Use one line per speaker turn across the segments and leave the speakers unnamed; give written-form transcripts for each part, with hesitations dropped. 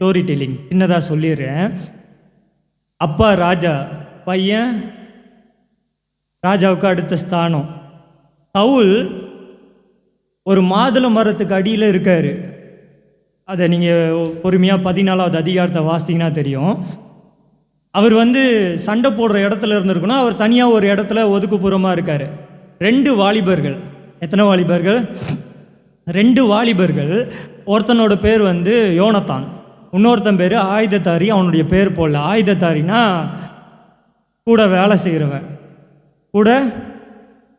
Story telling சின்னதாக சொல்லிடுறேன். அப்பா ராஜா, பையன் ராஜாவுக்கு அடுத்த ஸ்தானம். சவுல் ஒரு மாதுளை மரத்துக்கு அடியில் இருக்கார். அதை நீங்கள் பொறுமையாக 14வது அதிகாரத்தை வாசித்தீங்கன்னா தெரியும். அவர் சண்டை போடுற இடத்துல இருந்திருக்குன்னா அவர் தனியாக ஒரு இடத்துல ஒதுக்குப்புறமாக இருக்கார். 2 வாலிபர்கள். எத்தனை வாலிபர்கள்? 2 வாலிபர்கள். ஒருத்தனோட பேர் யோனத்தான், இன்னொருத்தன் பேர் ஆயுதத்தாரி. அவனுடைய பேர் போடல. ஆயுதத்தாரினா கூட வேலை செய்கிறவன். கூட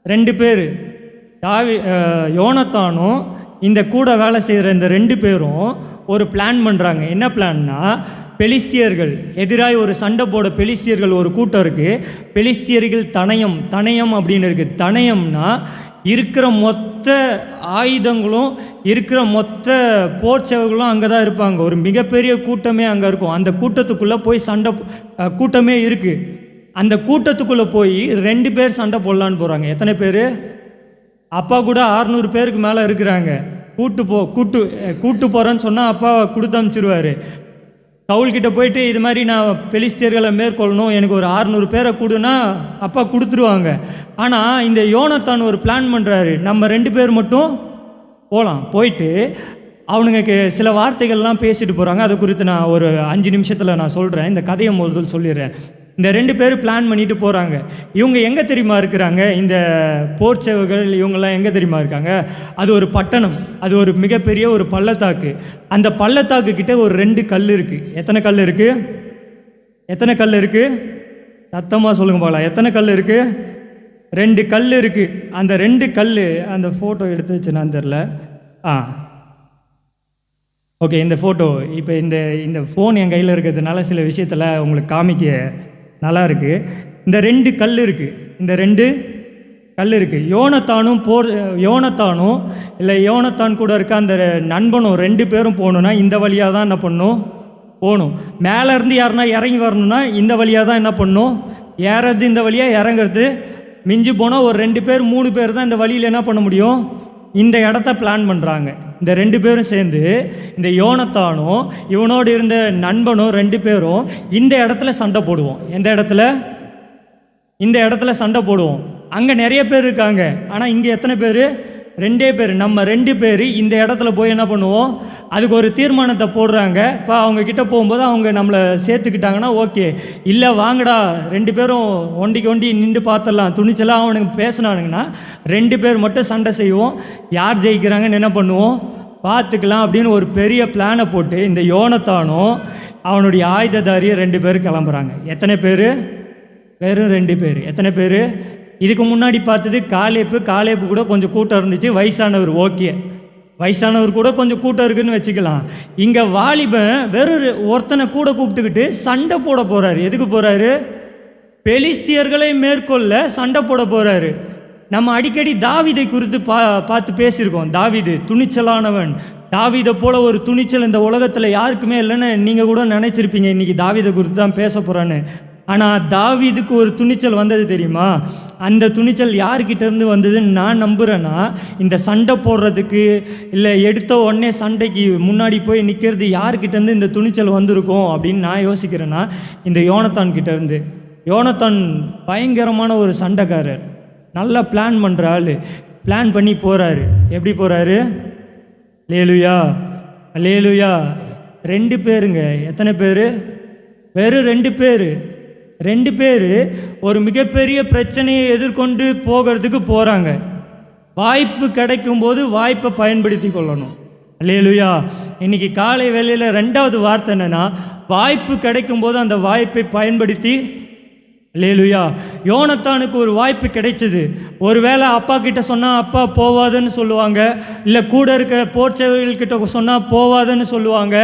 2 பேர். யோனத்தானும் இந்த கூட வேலை செய்கிற இந்த 2 பேரும் ஒரு பிளான் பண்ணுறாங்க. என்ன பிளான்னா, பெலிஸ்தியர்கள் எதிராக ஒரு சண்டை போட பெலிஸ்தியர்கள் ஒரு கூட்டம் இருக்குது. பெலிஸ்தியர்கள் தனயம் அப்படின்னு இருக்குது. தனயம்னா இருக்கிற மொத்த ஆயுதங்களும் இருக்கிற மொத்த போர்ச்சவர்களும் அங்கே தான் இருப்பாங்க. ஒரு மிகப்பெரிய கூட்டமே அங்கே இருக்கும். அந்த கூட்டத்துக்குள்ளே போய் சண்டை கூட்டமே இருக்குது. அந்த கூட்டத்துக்குள்ளே போய் 2 பேர் சண்டை போடலான்னு போகிறாங்க. எத்தனை பேர்? அப்பா கூட 600 பேருக்கு மேலே இருக்கிறாங்க. கூட்டு போகிறேன்னு சொன்னால் அப்பா கொடுத்து அனுப்பிச்சிருவார். சவுல்கிட்ட போயிட்டு இது மாதிரி நான் பெலிஸ்தியர்களை மேற்கொள்ளணும், எனக்கு ஒரு 600 பேரை கொடுன்னா அப்பா கொடுத்துருவாங்க. ஆனால் இந்த யோனத்தான் ஒரு பிளான் பண்ணுறாரு, நம்ம 2 பேர் மட்டும் போகலாம். போயிட்டு அவனுங்க சில வார்த்தைகள்லாம் பேசிட்டு போகிறாங்க. அதை குறித்து நான் ஒரு 5 நிமிஷத்தில் நான் சொல்கிறேன். இந்த கதையை முதல் சொல்லிடுறேன். இந்த 2 பேர் பிளான் பண்ணிட்டு போகிறாங்க. இவங்க எங்கே தெரியுமா இருக்கிறாங்க? இந்த போர்ச்சவர்கள் இவங்கெல்லாம் எங்கே தெரியுமா இருக்காங்க? அது ஒரு பட்டணம், அது ஒரு மிகப்பெரிய ஒரு பள்ளத்தாக்கு. அந்த பள்ளத்தாக்கு கிட்ட ஒரு 2 கல் இருக்குது. எத்தனை கல் இருக்குது? எத்தனை கல் இருக்குது? சத்தமாக சொல்லுங்க போகலாம். எத்தனை கல் இருக்குது? 2 கல் இருக்குது. அந்த 2 கல், அந்த ஃபோட்டோ எடுத்து வச்சுனான்னு தெரில. ஓகே, இந்த ஃபோட்டோ இப்போ இந்த ஃபோன் என் கையில் இருக்கிறதுனால சில விஷயத்தில் உங்களுக்கு காமிக்க நல்லா இருக்குது. இந்த 2 கல் இருக்குது. இந்த 2 கல் இருக்குது. யோனத்தானும் இல்லை யோனத்தான் கூட இருக்க அந்த நண்பனும் 2 பேரும் போகணுன்னா இந்த வழியாக தான் என்ன பண்ணணும்? போகணும். மேலேருந்து யாருன்னா இறங்கி வரணும்னா இந்த வழியாக தான் என்ன பண்ணணும்? ஏறது. இந்த வழியாக இறங்குறது. மிஞ்சி போனால் ஒரு 2 பேர் 3 பேர் தான் இந்த வழியில் என்ன பண்ண முடியும்? இந்த இடத்த பிளான் பண்ணுறாங்க. இந்த 2 பேரும் சேர்ந்து, இந்த யோனத்தானும் இவனோடு இருந்த நண்பனும் 2 பேரும் இந்த இடத்துல சண்டை போடுவோம். எந்த இடத்துல? இந்த இடத்துல சண்டை போடுவோம். அங்கே நிறைய பேர் இருக்காங்க. ஆனால் இங்கே எத்தனை பேர்? 2 பேர். நம்ம 2 பேர் இந்த இடத்துல போய் என்ன பண்ணுவோம்? அதுக்கு ஒரு தீர்மானத்தை போடுறாங்க. இப்போ அவங்க கிட்ட போகும்போது அவங்க நம்மளை சேர்த்துக்கிட்டாங்கன்னா ஓகே, இல்லை வாங்கடா 2 பேரும் ஒண்டிக்கு நின்று பார்த்துடலாம், துணிச்சலாக அவனுக்கு பேசினானுங்கன்னா 2 பேர் மட்டும் சண்டை செய்வோம். யார் ஜெயிக்கிறாங்கன்னு என்ன பண்ணுவோம் பார்த்துக்கலாம் அப்படின்னு ஒரு பெரிய பிளானை போட்டு இந்த யோனத்தானும் அவனுடைய ஆயுததாரியை 2 பேர் கிளம்புறாங்க. எத்தனை பேர்? வெறும் 2 பேர். எத்தனை பேர்? இதுக்கு முன்னாடி பார்த்தது காலேப்பு கூட கொஞ்சம் கூட்டம் இருந்துச்சு. வயசானவர் ஓகே, வயசானவர் கூட கொஞ்சம் கூட்டம் இருக்குதுன்னு வச்சுக்கலாம். இங்கே வாலிபன் வெறும் ஒருத்தனை கூட கூப்பிட்டுக்கிட்டு சண்டை போட போகிறாரு. எதுக்கு போகிறாரு? பெலிஸ்தியர்களை மேற்கொள்ள சண்டை போட போகிறாரு. நம்ம அடிக்கடி தாவீதை குறித்து பார்த்து பேசியிருக்கோம். தாவீது துணிச்சலானவன். தாவீதை போல ஒரு துணிச்சல் இந்த உலகத்தில் யாருக்குமே இல்லைன்னு நீங்கள் கூட நினச்சிருப்பீங்க. இன்றைக்கி தாவீதை குறித்து தான் பேச போகிறான்னு. ஆனால் தாவீதுக்கு ஒரு துணிச்சல் வந்தது தெரியுமா? அந்த துணிச்சல் யார்கிட்டேருந்து வந்ததுன்னு நான் நம்புகிறேன்னா, இந்த சண்டை போடுறதுக்கு இல்லை எடுத்த உடனே சண்டைக்கு முன்னாடி போய் நிற்கிறது யார்கிட்டேருந்து இந்த துணிச்சல் வந்திருக்கும் அப்படின்னு நான் யோசிக்கிறேன்னா, இந்த யோனத்தான் கிட்டேருந்து. யோனத்தான் பயங்கரமான ஒரு சண்டைக்காரர், நல்லா பிளான் பண்ணுற ஆள். பிளான் பண்ணி போகிறாரு. எப்படி போகிறாரு? லேலுயா லேலுயா. 2 பேருங்க. எத்தனை பேர்? வெறும் 2 பேர். 2 பேர் ஒரு மிகப்பெரிய பிரச்சனையை எதிர்கொண்டு போகிறதுக்கு போகிறாங்க. வாய்ப்பு கிடைக்கும்போது வாய்ப்பை பயன்படுத்தி கொள்ளணும். அல்லேலூயா. இன்றைக்கி காலை வேளையில் 2வது வார்த்தை என்னென்னா, வாய்ப்பு கிடைக்கும்போது அந்த வாய்ப்பை பயன்படுத்தி. அல்லேலூயா. யோனத்தானுக்கு ஒரு வாய்ப்பு கிடைச்சிது. ஒருவேளை அப்பா கிட்ட சொன்னால் அப்பா போவாதுன்னு சொல்லுவாங்க, இல்லை கூட இருக்க போர்ச்சவர்கள்கிட்ட சொன்னால் போவாதுன்னு சொல்லுவாங்க.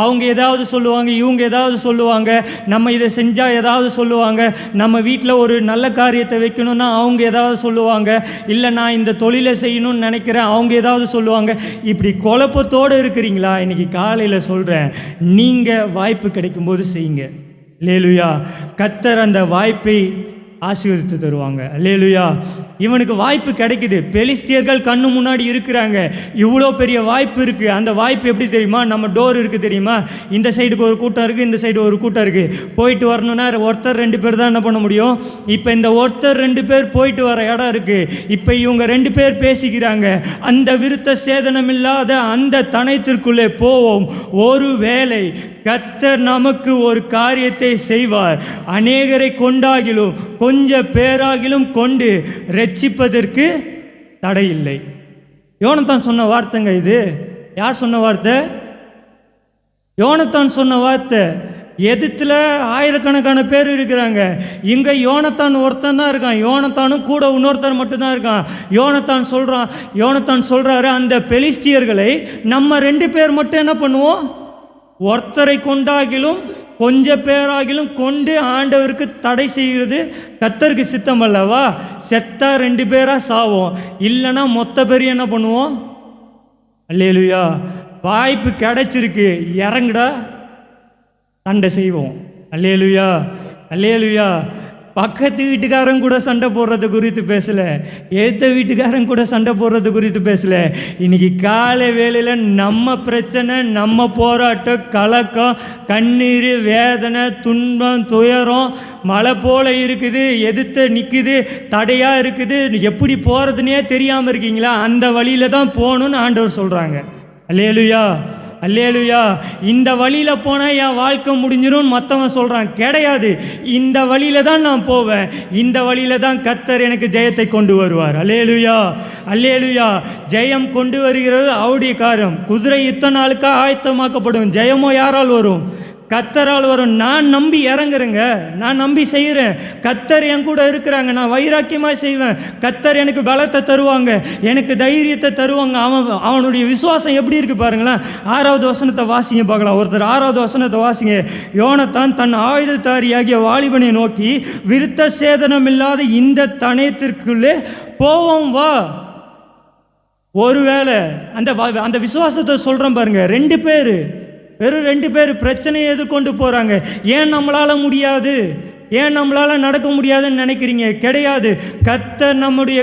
அவங்க ஏதாவது சொல்லுவாங்க, இவங்க ஏதாவது சொல்லுவாங்க, நம்ம இதை செஞ்சால் ஏதாவது சொல்லுவாங்க, நம்ம வீட்டில் ஒரு நல்ல காரியத்தை வைக்கணும்னா அவங்க ஏதாவது சொல்லுவாங்க, இல்லை நான் இந்த தொழிலை செய்யணும்னு நினைக்கிறேன் அவங்க ஏதாவது சொல்லுவாங்க. இப்படி குழப்பத்தோடு இருக்கிறீங்களா? இன்றைக்கி காலையில் சொல்கிறேன், நீங்கள் வாய்ப்பு கிடைக்கும்போது செய்யுங்க. அல்லேலூயா. கர்த்தர் அந்த வாய்ப்பை ஆசீர்வதித்து தருவாங்க. அல்லேலூயா. இவனுக்கு வாய்ப்பு கிடைக்குது. பெலிஸ்தியர்கள் கண்ணு முன்னாடி இருக்கிறாங்க. இவ்வளோ பெரிய வாய்ப்பு இருக்குது. அந்த வாய்ப்பு எப்படி தெரியுமா? நம்ம டோர் இருக்குது தெரியுமா? இந்த சைடுக்கு ஒரு கூட்டம் இருக்குது, இந்த சைடு ஒரு கூட்டம் இருக்குது. போயிட்டு வரணும்னா ஒருத்தர் 2 பேர் தான் என்ன பண்ண முடியும். இப்போ இந்த ஒருத்தர் 2 பேர் போயிட்டு வர இடம் இருக்குது. இப்போ இவங்க 2 பேர் பேசிக்கிறாங்க. அந்த விருத்த சேதனம் இல்லாத அந்த தனத்திற்குள்ளே போவோம். ஒரு வேளை கர்த்தர் நமக்கு ஒரு காரியத்தை செய்வார். அநேகரை கொண்டாகிலும் கொஞ்ச பேராகிலும் கொண்டு ரட்சிப்பதற்கு தடையில்லை. யோனத்தான் சொன்ன வார்த்தைங்க இது. யார் சொன்ன வார்த்தை? யோனத்தான் சொன்ன வார்த்தை. எதிர்த்துல ஆயிரக்கணக்கான பேர் இருக்கிறாங்க. இங்கே யோனத்தான் ஒருத்தன் தான் இருக்கான். யோனத்தானும் கூட இன்னொருத்தர் மட்டும்தான் இருக்கான். யோனத்தான் சொல்கிறாரு, அந்த பெலிஸ்தியர்களை நம்ம 2 பேர் மட்டும் என்ன பண்ணுவோம்? ஒருத்தரை கொண்டாகிலும் கொஞ்ச பேராகிலும் கொண்டு ஆண்டவருக்கு தடை செய்கிறது கர்த்தருக்கு சித்தம் அல்லவா? செத்தா 2 பேராக சாவோம், இல்லைன்னா மொத்த பேர் என்ன பண்ணுவோம்? அல்லேலூயா. வாய்ப்பு கிடைச்சிருக்கு, இறங்குடா, சண்டை செய்வோம். அல்லேலூயா, அல்லேலூயா. பக்கத்து வீட்டுக்காரன் கூட சண்டை போடுறது குறித்து பேசலை, ஏற்ற வீட்டுக்காரன் கூட சண்டை போடுறது குறித்து பேசலை. இன்னைக்கு காலை வேளையில் நம்ம பிரச்சனை, நம்ம போராட்டம், கலக்கம், கண்ணீர், வேதனை, துன்பம், துயரம் மழை போல் இருக்குது, எதிர்த்து நிற்குது, தடையாக இருக்குது. எப்படி போகிறதுனே தெரியாமல் இருக்கீங்களா? அந்த வழியில் தான் போகணுன்னு ஆண்டவர் சொல்கிறாங்க. அல்லேலூயா, அல்லேலூயா. இந்த வழியில் போனால் என் வாழ்க்கை முடிஞ்சிடும் மற்றவன் சொல்கிறான். கிடையாது, இந்த வழியில் தான் நான் போவேன். இந்த வழியில் தான் கர்த்தர் எனக்கு ஜெயத்தை கொண்டு வருவார். அல்லேலூயா, அல்லேலூயா. ஜெயம் கொண்டு வருகிறது அவருடைய காரியம். குதிரை இத்தனை நாளுக்கா ஆயத்தமாக்கப்படும். ஜெயமோ யாரால் வரும்? கர்த்தரால் வரும். நான் நம்பி இறங்குறேங்க, நான் நம்பி செய்கிறேன். கர்த்தர் என் கூட இருக்கிறாங்க, நான் வைராக்கியமாக செய்வேன். கர்த்தர் எனக்கு பலத்தை தருவாங்க, எனக்கு தைரியத்தை தருவாங்க. அவனுடைய விசுவாசம் எப்படி இருக்குது பாருங்களேன். 6வது வசனத்தை வாசிங்க பார்க்கலாம். ஒருத்தர் 6வது வசனத்தை வாசிங்க. யோனத்தான் தன் ஆயுததாரியாகிய வாலிபனை நோக்கி, விருத்த சேதனம் இல்லாத இந்த தனத்திற்குள்ளே போவோம் வா. ஒருவேளை அந்த விசுவாசத்தை சொல்கிறேன் பாருங்க. 2 பேர், வெறும் 2 பேர் பிரச்சனையை எதிர்கொண்டு போகிறாங்க. ஏன் நம்மளால் முடியாது, ஏன் நம்மளால் நடக்க முடியாதுன்னு நினைக்கிறீங்க? கிடையாது. கர்த்தர் நம்முடைய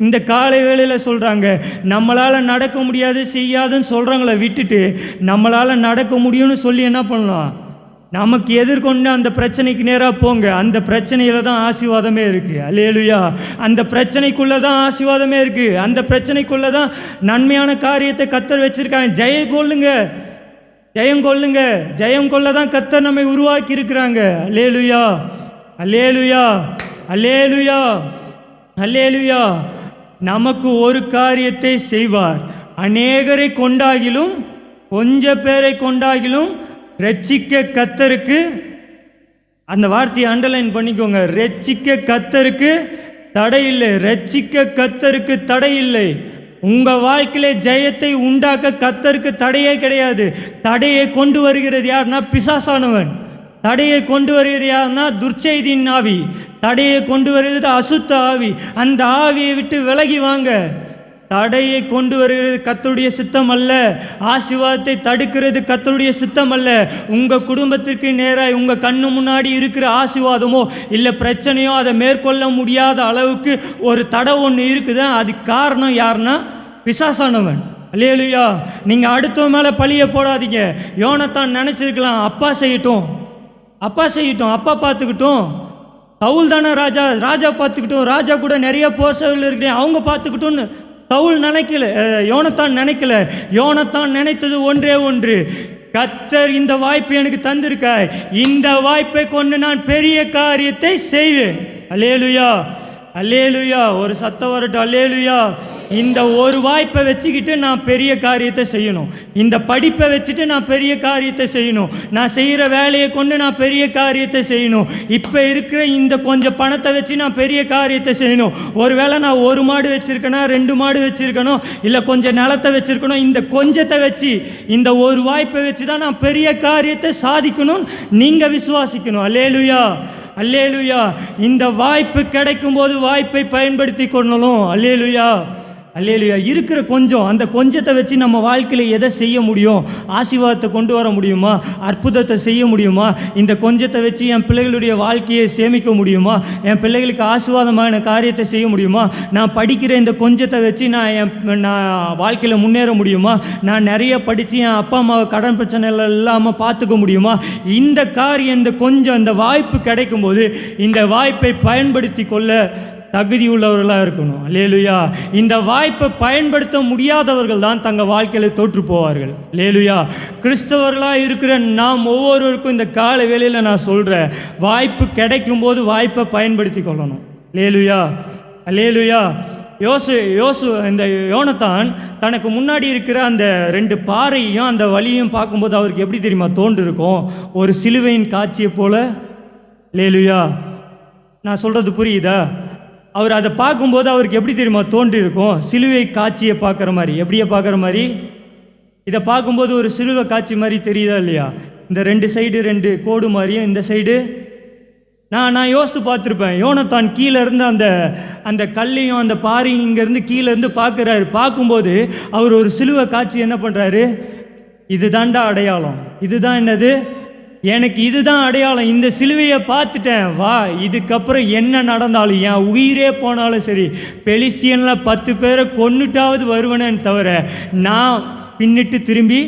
இந்த காலை வேளையில் சொல்கிறாங்க, நம்மளால் நடக்க முடியாது செய்யாதுன்னு சொல்கிறவங்கள விட்டுட்டு நம்மளால் நடக்க முடியும்னு சொல்லி என்ன பண்ணலாம்? நமக்கு எதிர்கொண்டு அந்த பிரச்சனைக்கு நேராக போங்க. அந்த பிரச்சனையில் தான் ஆசீர்வாதமே இருக்குது. அல்லேலூயா. அந்த பிரச்சனைக்குள்ளே தான் ஆசீர்வாதமே இருக்குது. அந்த பிரச்சனைக்குள்ளே தான் நன்மையான காரியத்தை கர்த்தர் வச்சுருக்காங்க. ஜெயம் கொள்ளுங்க, ஜெயம் கொள்ளுங்க. ஜெயம் கொள்ள தான் கர்த்தர் நம்மை உருவாக்கி இருக்கிறாங்க. அல்லேலூயா, அல்லேலூயா, அல்லேலூயா, அல்லேலூயா. நமக்கு ஒரு காரியத்தை செய்வார். அநேகரை கொண்டாகிலும் கொஞ்ச பேரை கொண்டாகிலும் ரட்சிக்க கர்த்தருக்கு, அந்த வார்த்தையை அண்டர்லைன் பண்ணிக்கோங்க, ரட்சிக்க கர்த்தருக்கு தடை இல்லை. ரட்சிக்க கர்த்தருக்கு தடை இல்லை. உங்கள் வாழ்க்கையிலே ஜெயத்தை உண்டாக்க கர்த்தருக்கு தடையே கிடையாது. தடையை கொண்டு வருகிறது யாருன்னா பிசாசானவன். தடையை கொண்டு வருகிறது யாருன்னா துர்ச்செய்தியின் ஆவி. தடையை கொண்டு வருகிறது அசுத்த ஆவி. அந்த ஆவியை விட்டு விலகி வாங்க. தடையை கொண்டு வருகிறது கர்த்தருடைய சித்தம் அல்ல. ஆசீர்வாதத்தை தடுக்கிறது கர்த்தருடைய சித்தம் அல்ல. உங்கள் குடும்பத்திற்கு நேராக உங்கள் கண்ணு முன்னாடி இருக்கிற ஆசீர்வாதமோ இல்லை பிரச்சனையோ அதை மேற்கொள்ள முடியாத அளவுக்கு ஒரு தடை ஒன்று இருக்குது. அதுக்கு காரணம் யாருன்னா பிசாசானவன். அல்லேலூயா. நீங்கள் அடுத்த மேலே பழியை போடாதீங்க. யோனத்தான் நினச்சிருக்கலாம், அப்பா செய்யட்டும், அப்பா செய்யட்டும், அப்பா பார்த்துக்கிட்டும். சவுல் தானே ராஜா, ராஜா பார்த்துக்கிட்டும், ராஜா கூட நிறைய போசர்கள் இருக்கேன், அவங்க பார்த்துக்கிட்டோன்னு சவுல் நினைக்கல, யோனத்தான் நினைக்கல. யோனத்தான் நினைத்தது ஒன்றே ஒன்று, கர்த்தர் இந்த வாய்ப்பை எனக்கு தந்திருக்காய், இந்த வாய்ப்பை கொண்டு நான் பெரிய காரியத்தை செய்வேன். அல்லேலூயா, அல்லேலூயா. ஒரு சத்தம் வரட்டும். அல்லேலூயா. இந்த ஒரு வாய்ப்பை வச்சுக்கிட்டு நான் பெரிய காரியத்தை செய்யணும். இந்த படிப்பை வச்சுட்டு நான் பெரிய காரியத்தை செய்யணும். நான் செய்கிற வேலையை கொண்டு நான் பெரிய காரியத்தை செய்யணும். இப்போ இருக்கிற இந்த கொஞ்சம் பணத்தை வச்சு நான் பெரிய காரியத்தை செய்யணும். ஒருவேளை நான் 1 மாடு வச்சுருக்கேனா, 2 மாடு வச்சுருக்கணும், இல்லை கொஞ்சம் நிலத்தை வச்சுருக்கணும். இந்த கொஞ்சத்தை வச்சு, இந்த ஒரு வாய்ப்பை வச்சு தான் நான் பெரிய காரியத்தை சாதிக்கணும்னு நீங்கள் விசுவாசிக்கணும். அல்லேலூயா, அல்லேலூயா. இந்த வாய்ப்பு கிடைக்கும் போது வாய்ப்பை பயன்படுத்தி கொள்ளணும். அல்லேலூயா, அல்லேலூயா. இருக்கிற கொஞ்சம், அந்த கொஞ்சத்தை வச்சு நம்ம வாழ்க்கையில் எதை செய்ய முடியும்? ஆசீர்வாதத்தை கொண்டு வர முடியுமா? அற்புதத்தை செய்ய முடியுமா? இந்த கொஞ்சத்தை வச்சு என் பிள்ளைகளுடைய வாழ்க்கையை சேமிக்க முடியுமா? என் பிள்ளைகளுக்கு ஆசீர்வாதமான காரியத்தை செய்ய முடியுமா? நான் படிக்கிற இந்த கொஞ்சத்தை வச்சு நான் வாழ்க்கையில் முன்னேற முடியுமா? நான் நிறைய படித்து என் அப்பா அம்மாவை கடன் பிரச்சனை இல்லாமல் பார்த்துக்க முடியுமா? இந்த காரியம், இந்த கொஞ்சம், இந்த வாய்ப்பு கிடைக்கும்போது இந்த வாய்ப்பை பயன்படுத்தி கொள்ள தகுதி உள்ளவர்களாக இருக்கணும். அல்லேலூயா. இந்த வாய்ப்பை பயன்படுத்த முடியாதவர்கள் தான் தங்கள் வாழ்க்கையில் தோற்று போவார்கள். அல்லேலூயா. கிறிஸ்தவர்களாக இருக்கிற நாம் ஒவ்வொருவருக்கும் இந்த கால வேளையில் நான் சொல்கிறேன், வாய்ப்பு கிடைக்கும் போது வாய்ப்பை பயன்படுத்தி கொள்ளணும். அல்லேலூயா. அல்லேலூயா. இந்த யோனத்தான் தனக்கு முன்னாடி இருக்கிற அந்த 2 பாறையும் அந்த வழியையும் பார்க்கும்போது அவருக்கு எப்படி தெரியுமா தோன்றிருக்கும்? ஒரு சிலுவையின் காட்சியை போல. அல்லேலூயா. நான் சொல்கிறது புரியுதா? அவர் அதை பார்க்கும்போது அவருக்கு எப்படி தெரியுமா தோன்றிருக்கும்? சிலுவை காட்சியை பார்க்குற மாதிரி. எப்படியே பார்க்குற மாதிரி? இதை பார்க்கும்போது ஒரு சிலுவை காட்சி மாதிரி தெரியுதா இல்லையா? இந்த 2 சைடு 2 கோடு மாதிரியும், இந்த சைடு நான் யோசித்து பார்த்துருப்பேன். யோனத்தான் கீழே இருந்து அந்த கல்லையும் அந்த பாறையும் இங்கேருந்து கீழேருந்து பார்க்குறாரு. பார்க்கும்போது அவர் ஒரு சிலுவை காட்சி என்ன பண்ணுறாரு? இது தாண்டா அடையாளம், இதுதான் என்னது, எனக்கு இதுதான் அடையாளம், இந்த சிலுவையை பார்த்துட்டேன், வா இதுக்கப்புறம் என்ன நடந்தாலும், என் உயிரே போனாலும் சரி, பெலிஸ்தியனில் 10 பேரை கொன்னுட்டாவது வருவனேன்னு தவிர நான் பின்னிட்டு திரும்பி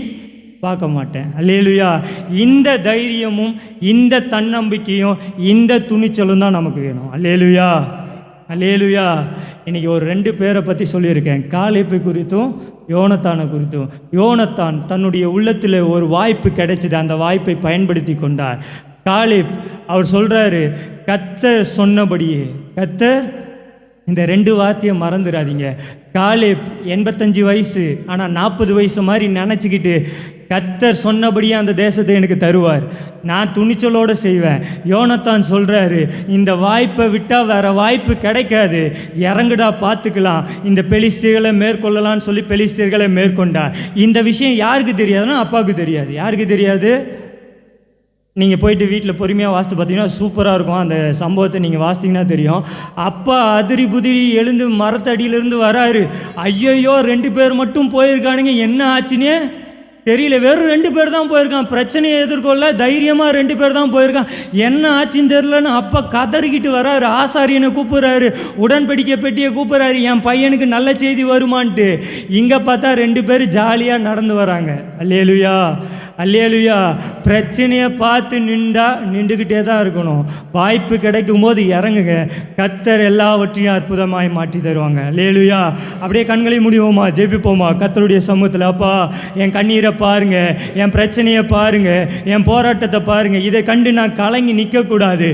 பார்க்க மாட்டேன். அல்லேலூயா. இந்த தைரியமும் இந்த தன்னம்பிக்கையும் இந்த துணிச்சலும் தான் நமக்கு வேணும். அல்லேலூயா. அல்லேலூயா. இன்றைக்கி ஒரு 2 பேரை பற்றி சொல்லியிருக்கேன், காலேப்பை குறித்தும் யோனத்தானை குறித்தும். யோனத்தான் தன்னுடைய உள்ளத்தில் ஒரு வாய்ப்பு கிடைச்சிது, அந்த வாய்ப்பை பயன்படுத்தி கொண்டார். காலேப் அவர் சொல்கிறாரு, கர்த்தர் சொன்னபடியே. கர்த்தர், இந்த 2 வார்த்தையை மறந்துடாதீங்க. காலேப் 85 வயசு, ஆனால் 40 வயசு மாதிரி நினச்சிக்கிட்டு கர்த்தர் சொன்னபடியே அந்த தேசத்தை எனக்கு தருவார், நான் துணிச்சலோடு செய்வேன். யோனத்தான் சொல்கிறாரு, இந்த வாய்ப்பை விட்டால் வேறு வாய்ப்பு கிடைக்காது, இறங்குடா பார்த்துக்கலாம், இந்த பெலிஸ்தியர்களை மேற்கொள்ளலான்னு சொல்லி பெலிஸ்தியர்களை மேற்கொண்டார். இந்த விஷயம் யாருக்கு தெரியாதுன்னா அப்பாவுக்கு தெரியாது. யாருக்கு தெரியாது? நீங்கள் போயிட்டு வீட்டில் பொறுமையாக வாசித்து பார்த்தீங்கன்னா சூப்பராக இருக்கும். அந்த சம்பவத்தை நீங்கள் வாசித்தீங்கன்னா தெரியும். அப்பா அதிரி புதிரி எழுந்து மரத்தடியிலேருந்து வராரு. ஐயையோ 2 பேர் மட்டும் போயிருக்கானுங்க, என்ன ஆச்சுன்னே தெரியல. வெறும் 2 பேர் தான் போயிருக்கான், பிரச்சனையை எதிர்கொள்ள தைரியமாக 2 பேர் தான் போயிருக்கான், என்ன ஆச்சுன்னு தெரிலன்னு அப்பா கதறிக்கிட்டு வராரு. ஆசாரியனை கூப்பிட்றாரு, உடன்படிக்கை பெட்டியை கூப்பிட்றாரு, என் பையனுக்கு நல்ல செய்தி வருமான்ட்டு. இங்கே பார்த்தா 2 பேர் ஜாலியாக நடந்து வராங்க. அல்லேலூயா. அல்லேலூயா. பிரச்சனையை பார்த்து நின்றுக்கிட்டே தான் இருக்கணும். வாய்ப்பு கிடைக்கும் போது இறங்குங்க, கர்த்தர் எல்லாவற்றையும் அற்புதமாய் மாற்றி தருவாங்க. அல்லேலூயா. அப்படியே கண்களை முடிவோமா, ஜெபிப்போமா கர்த்தருடைய சமூகத்தில். அப்பா, என் கண்ணீரை பாருங்க, என் பிரச்சனையை பாருங்க, என் போராட்டத்தை பாருங்க, இதை கண்டு நான் கலங்கி நிற்கக்கூடாது.